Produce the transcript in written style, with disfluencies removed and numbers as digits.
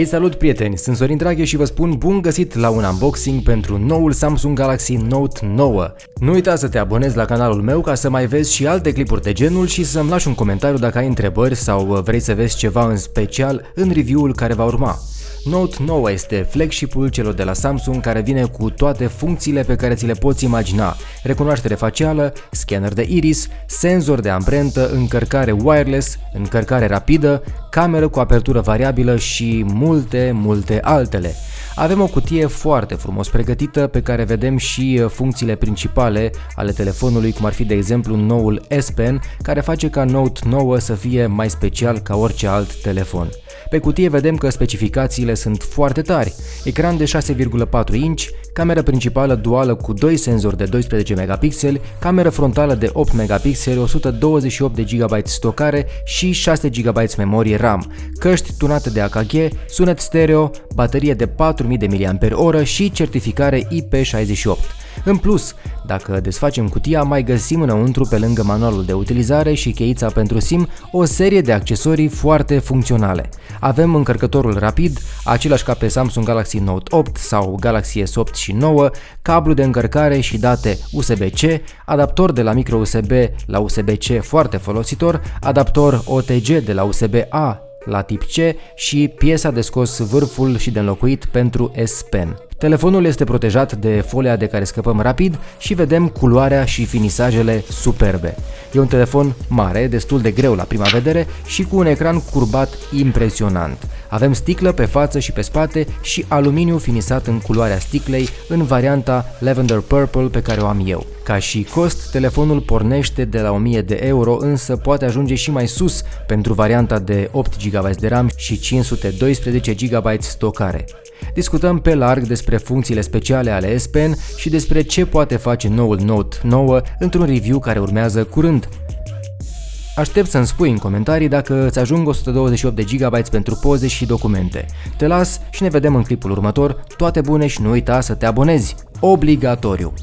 Hei, salut prieteni, sunt Sorin Draghe și vă spun bun găsit la un unboxing pentru noul Samsung Galaxy Note 9. Nu uita să te abonezi la canalul meu ca să mai vezi și alte clipuri de genul și să-mi lași un comentariu dacă ai întrebări sau vrei să vezi ceva în special în review-ul care va urma. Note 9 este flagship-ul celor de la Samsung care vine cu toate funcțiile pe care ți le poți imagina: recunoaștere facială, scanner de iris, senzor de amprentă, încărcare wireless, încărcare rapidă, cameră cu apertură variabilă și multe altele. Avem o cutie foarte frumos pregătită pe care vedem și funcțiile principale ale telefonului, cum ar fi de exemplu noul S Pen, care face ca Note 9 să fie mai special ca orice alt telefon. Pe cutie vedem că specificațiile sunt foarte tari: ecran de 6,4 inch, cameră principală duală cu 2 senzori de 12 megapixeli, cameră frontală de 8 megapixeli, 128 de GB stocare și 6 GB memorie RAM, căști tunate de AKG, sunet stereo, baterie de 4000 mAh și certificare IP68. În plus, dacă desfacem cutia, mai găsim înăuntru, pe lângă manualul de utilizare și cheița pentru SIM, o serie de accesorii foarte funcționale. Avem încărcătorul rapid, același ca pe Samsung Galaxy Note 8 sau Galaxy S8 și 9, cablu de încărcare și date USB-C, adaptor de la micro USB la USB-C foarte folositor, adaptor OTG de la USB-A la tip C și piesa de scos vârful și de înlocuit pentru S Pen. Telefonul este protejat de folia de care scăpăm rapid și vedem culoarea și finisajele superbe. E un telefon mare, destul de greu la prima vedere și cu un ecran curbat impresionant. Avem sticlă pe față și pe spate și aluminiu finisat în culoarea sticlei în varianta Lvander Purple pe care o am eu. Ca și cost, telefonul pornește de la 1000 de euro, însă poate ajunge și mai sus pentru varianta de 8 GB de RAM și 512 GB stocare. Discutăm pe larg despre funcțiile speciale ale S Pen și despre ce poate face noul Note 9 într-un review care urmează curând. Aștept să-mi spui în comentarii dacă îți ajung 128 de GB pentru poze și documente. Te las și ne vedem în clipul următor. Toate bune și nu uita să te abonezi! Obligatoriu!